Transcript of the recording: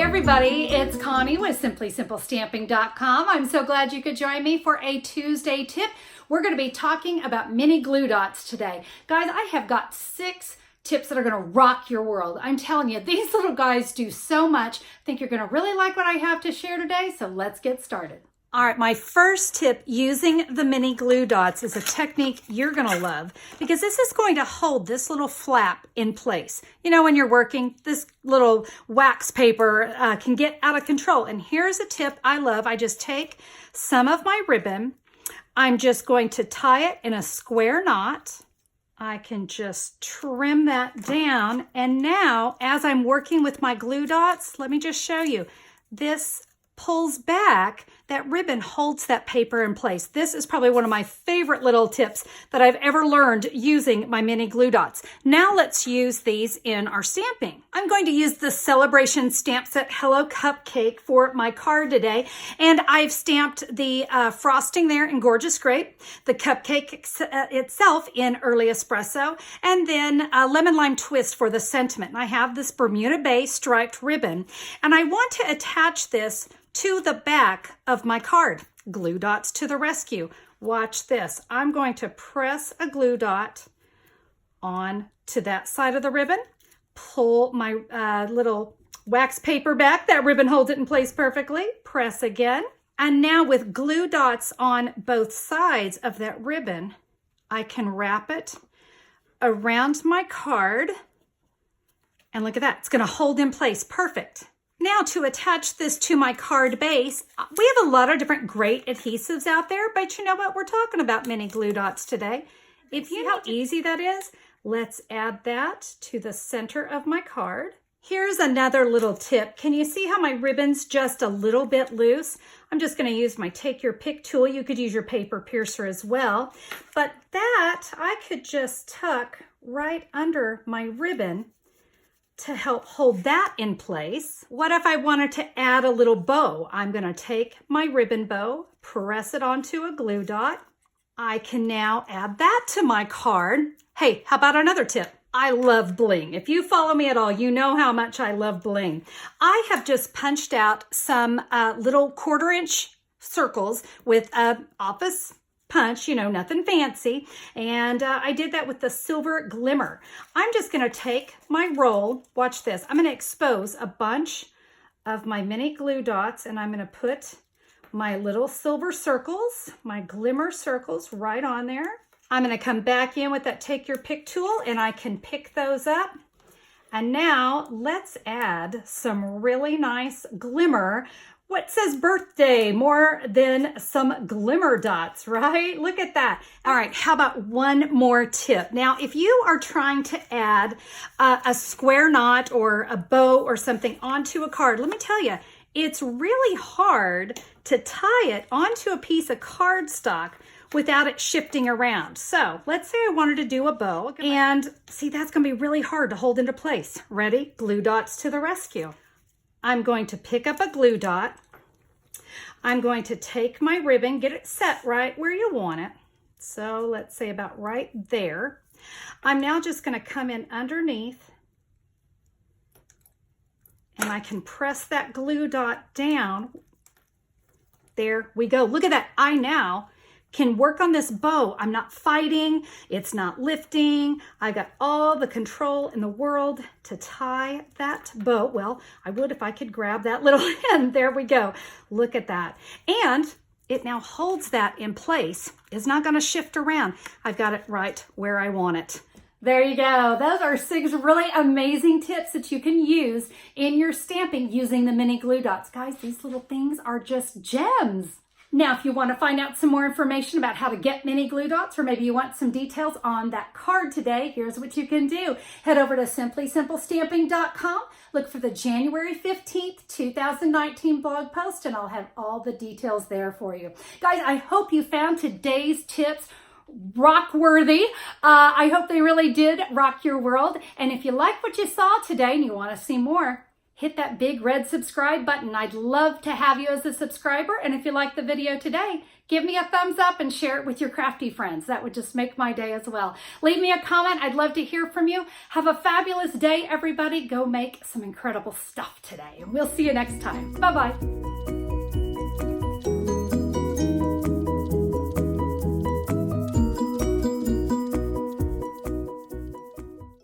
everybody, it's Connie with SimplySimpleStamping.com. I'm so glad you could join me for a Tuesday tip. We're going to be talking about mini glue dots today. Guys, I have got 6 tips that are going to rock your world. I'm telling you, these little guys do so much. I think you're going to really like what I have to share today, so let's get started. All right, my first tip using the mini glue dots is a technique you're going to love because this is going to hold this little flap in place. You know, when you're working, this little wax paper can get out of control. And here's a tip I love. I just take some of my ribbon. I'm just going to tie it in a square knot. I can just trim that down. And now, as I'm working with my glue dots, let me just show you. This pulls back, that ribbon holds that paper in place. This is probably one of my favorite little tips that I've ever learned using my mini glue dots. Now let's use these in our stamping. I'm going to use the Celebration Stamp Set Hello Cupcake for my card today, and I've stamped the frosting there in Gorgeous Grape, the cupcake itself in Early Espresso, and then a Lemon Lime Twist for the sentiment. And I have this Bermuda Bay striped ribbon, and I want to attach this to the back of my card. Glue dots to the rescue. Watch this. I'm going to press a glue dot on to that side of the ribbon, pull my little wax paper back. That ribbon holds it in place perfectly. Press again. And now with glue dots on both sides of that ribbon, I can wrap it around my card. And look at that. It's going to hold in place. Perfect. Now to attach this to my card base, we have a lot of different great adhesives out there, but you know what? We're talking about mini glue dots today. If you know how easy that is, let's add that to the center of my card. Here's another little tip. Can you see how my ribbon's just a little bit loose? I'm just going to use my Take Your Pick tool. You could use your paper piercer as well, but that I could just tuck right under my ribbon to help hold that in place. What if I wanted to add a little bow? I'm going to take my ribbon bow, press it onto a glue dot. I can now add that to my card. Hey, how about another tip? I love bling. If you follow me at all, you know how much I love bling. I have just punched out some little 1/4-inch circles with an office punch, you know, nothing fancy. And I did that with the silver glimmer. I'm just going to take my roll. Watch this. I'm going to expose a bunch of my mini glue dots, and I'm going to put my little silver circles, my glimmer circles right on there. I'm going to come back in with that Take Your Pick tool, and I can pick those up. And now let's add some really nice glimmer. What says birthday more than some glimmer dots, right? Look at that. All right, how about one more tip? Now, if you are trying to add a square knot or a bow or something onto a card, let me tell you, it's really hard to tie it onto a piece of cardstock without it shifting around. So let's say I wanted to do a bow, and see, that's gonna be really hard to hold into place. Ready? Glue dots to the rescue. I'm going to pick up a glue dot. I'm going to take my ribbon, get it set right where you want it. So let's say about right there. I'm now just going to come in underneath, and I can press that glue dot down. There we go. Look at that. I now can work on this bow. I'm not fighting. It's not lifting. I got all the control in the world to tie that bow. Well, I would if I could grab that little end. There we go. Look at that. And it now holds that in place. It's not going to shift around. I've got it right where I want it. There you go. Those are 6 really amazing tips that you can use in your stamping using the mini glue dots. Guys, these little things are just gems. Now, if you want to find out some more information about how to get mini glue dots, or maybe you want some details on that card today, here's what you can do. Head over to SimplySimpleStamping.com, look for the January 15th, 2019 blog post, and I'll have all the details there for you. Guys, I hope you found today's tips rock worthy. I hope they really did rock your world. And if you like what you saw today and you want to see more, hit that big red subscribe button. I'd love to have you as a subscriber. And if you like the video today, give me a thumbs up and share it with your crafty friends. That would just make my day as well. Leave me a comment. I'd love to hear from you. Have a fabulous day, everybody. Go make some incredible stuff today. And we'll see you next time. Bye-bye.